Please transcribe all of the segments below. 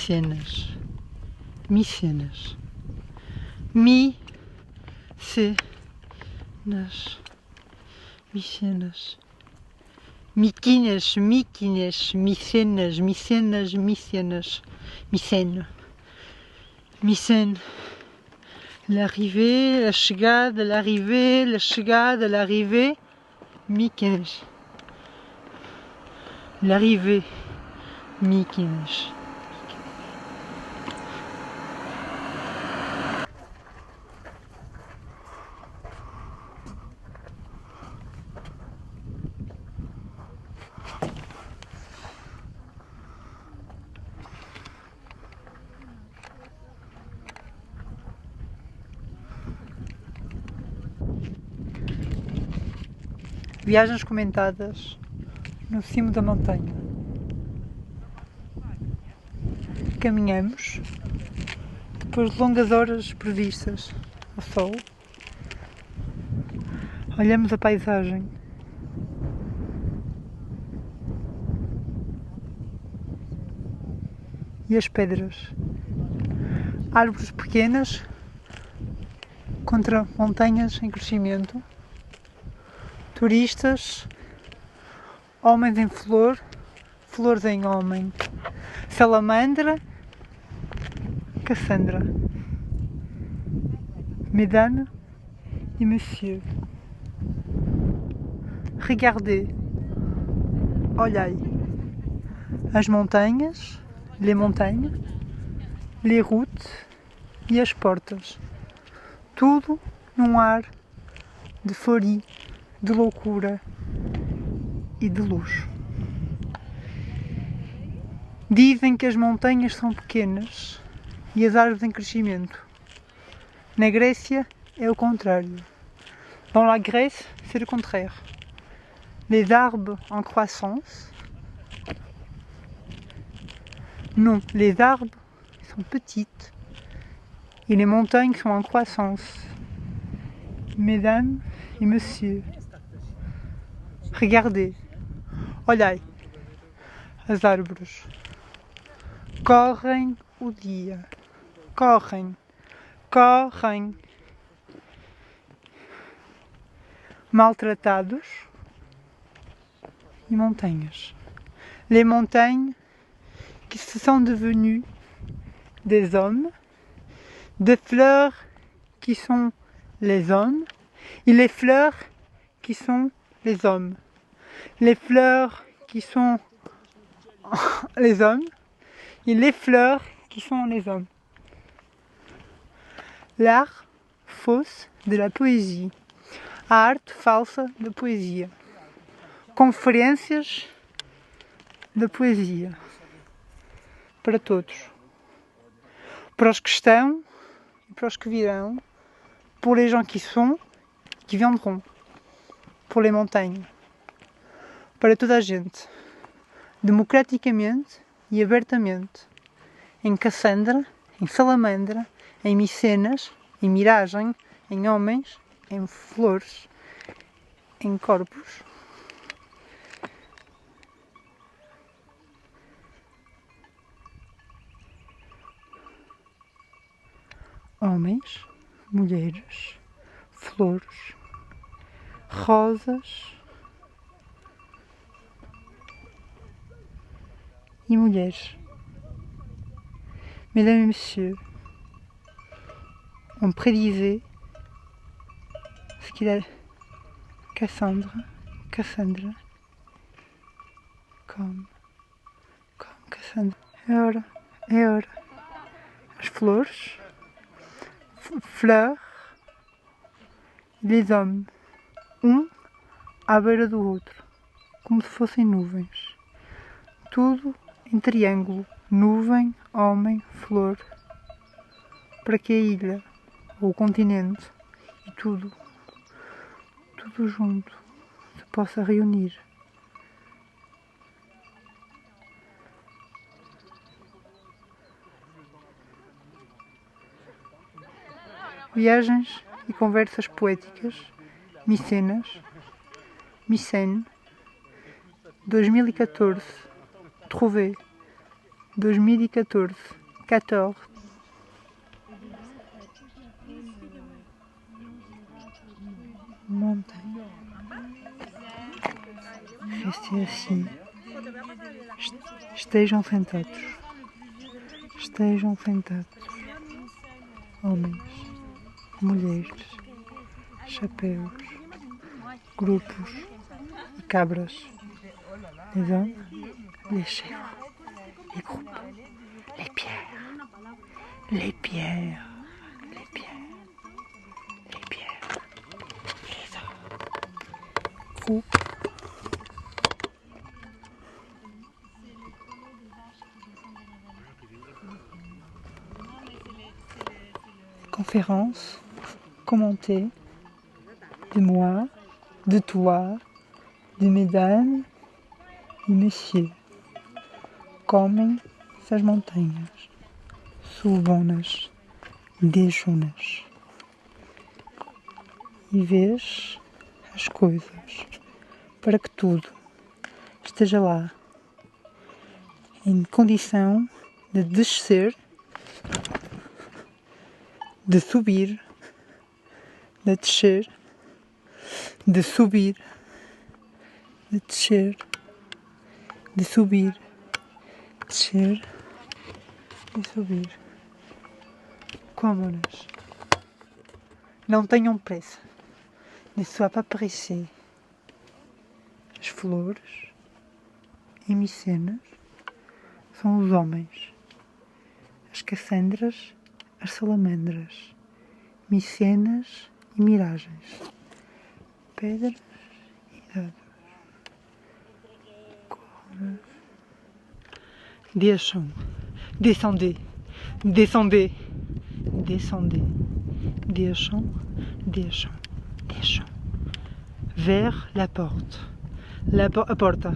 Micenas, Micenas, Mi-ce-nas, Micenas, Miquinas, Micenas, Micenas, Micenas, Micène, Micène, l'arrivée, la chegada, l'arrivée, la chegada, l'arrivée, Micenas, l'arrivée, Micenas. Viagens comentadas no cimo da montanha. Caminhamos, depois de longas horas previstas ao sol, olhamos a paisagem. E as pedras. Árvores pequenas contra montanhas em crescimento. Turistas, homens em flor, flores em homem, salamandra, Cassandra, mesdames et messieurs, regardez, olhai, as montanhas, les montagnes, les routes e as portas, tudo num ar de folie, de loucura e de luxo. Dizem que as montanhas são pequenas e as árvores em crescimento. Na Grécia é o contrário. Dans la Grèce, c'est le contraire. Les arbres en croissance. Non, les arbres sont petites et les montagnes sont en croissance. Mesdames et messieurs, regardez, olhai, as árvores correm o dia, correm, correm, maltratados e montanhas. Les montagnes qui se sont devenues des hommes, des fleurs qui sont les hommes, et les fleurs qui sont les hommes. Les fleurs qui sont les hommes et les fleurs qui sont les hommes. L'art fausse de la poesia. A arte falsa da poesia. Conferências da poesia. Para todos. Para os que estão e para os que virão. Pour les gens qui sont, qui viendront. Pour les montagnes. Para toda a gente. Democraticamente e abertamente. Em Cassandra, em salamandra, em micenas, em miragem, em homens, em flores, em corpos. Homens, mulheres, flores, rosas e mulheres. Mesdames et messieurs, on prédisait ce qu'il a Cassandra, comme Cassandra. É hora. As flores, fleurs, les hommes, à beira do outro, como se fossem nuvens. Tudo em triângulo, nuvem, homem, flor, para que a ilha, ou o continente, e tudo junto, se possa reunir. Viagens e conversas poéticas, Micenas, Micène, 2014, Trouvé, 2014. 14. Montagne. Restez assis. Estejam sentados. Estejam sentados. Homens, mulheres, chapéus, grupos e cabras. Les hommes, les chèvres, les groupes, les pierres, les pierres, les pierres, les pierres, les hommes, groupes. Conférence commentée de moi, de toi, de mesdames e messieurs. Comem as montanhas, subam-nas, deixam-nas. E vês as coisas para que tudo esteja lá em condição de descer, de subir, de descer, de subir, de descer, de subir, descer, de subir. Comam-nas. Não tenham pressa. Ne sois pas pressé. As flores e micenas são os homens. As cassandras, as salamandras. Micenas e miragens. Pedras e dados. Desçam. Descendez. Descendez. Descendez. Desçam. Desçam. Desçam. Vers la porte. La porta.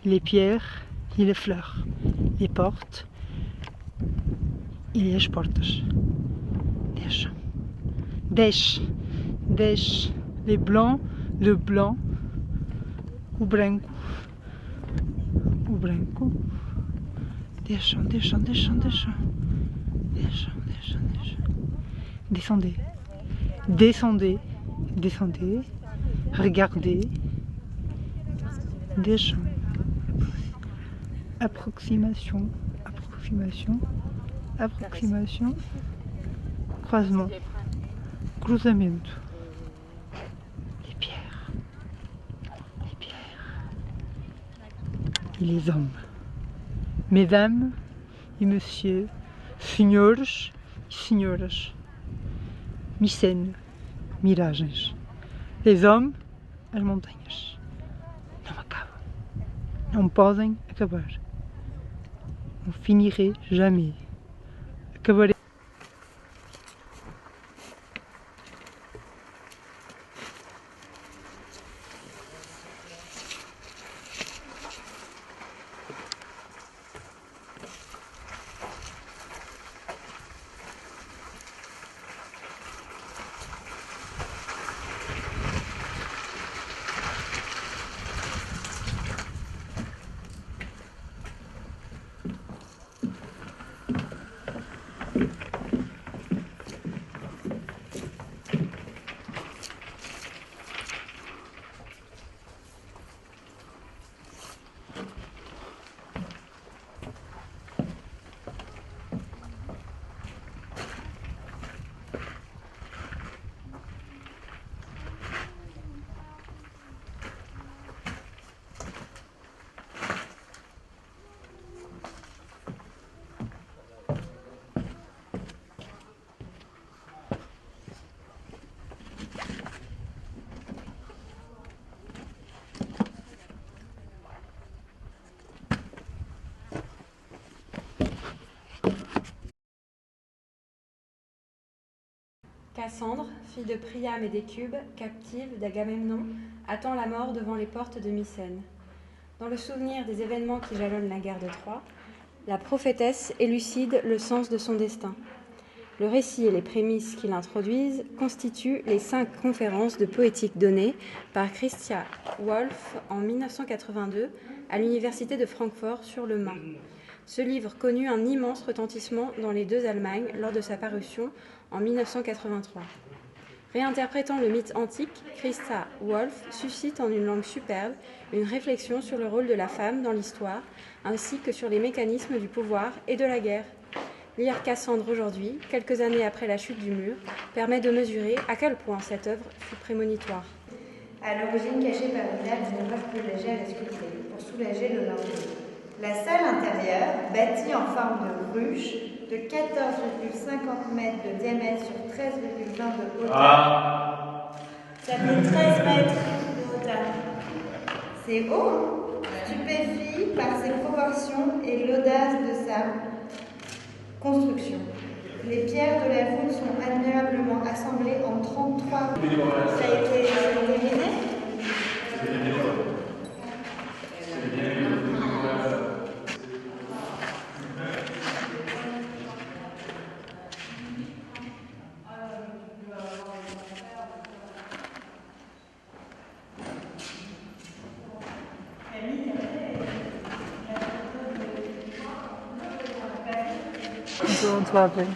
Les pierres e les fleurs. Les portes e as portas. Desçam. Desce. Desce. Les blancs. Le blanc. O branco. O branco. Desçam, desçam, desçam, desçam. Desçam, desçam, desçam. Descendez. Descendez. Descendez. Regardez. Desçam. Approximation. Approximation. Approximation. Croisement. Cruzamento. Les pierres. Les pierres. Et les hommes. Mesdames e messieurs, senhores e senhoras, micènes, miragens. Les hommes, as montanhas. Não acabam. Não podem acabar. Não finirei jamais. Acabarei. Cassandre, fille de Priam et d'Écube, captive d'Agamemnon, attend la mort devant les portes de Mycène. Dans le souvenir des événements qui jalonnent la guerre de Troie, la prophétesse élucide le sens de son destin. Le récit et les prémices qui l'introduisent constituent les 5 conférences de poétique données par Christia Wolf en 1982 à l'Université de Francfort sur le Main. Ce livre connut un immense retentissement dans les deux Allemagnes lors de sa parution en 1983. Réinterprétant le mythe antique, Christa Wolf suscite en une langue superbe une réflexion sur le rôle de la femme dans l'histoire, ainsi que sur les mécanismes du pouvoir et de la guerre. Lire Cassandre aujourd'hui, quelques années après la chute du mur, permet de mesurer à quel point cette œuvre fut prémonitoire. À l'origine cachée par une nappe d'une épreuve plus légère et sculptée, pour soulager le lendemain. La salle intérieure, bâtie en forme de ruche, de 14,50 mètres de diamètre sur 13,20 de hauteur. Ça fait 13 mètres de hauteur. C'est haut, stupéfie par ses proportions et l'audace de sa construction. Les pierres de la voûte sont admirablement assemblées en 33. Ça a été terminé. On te rappelle.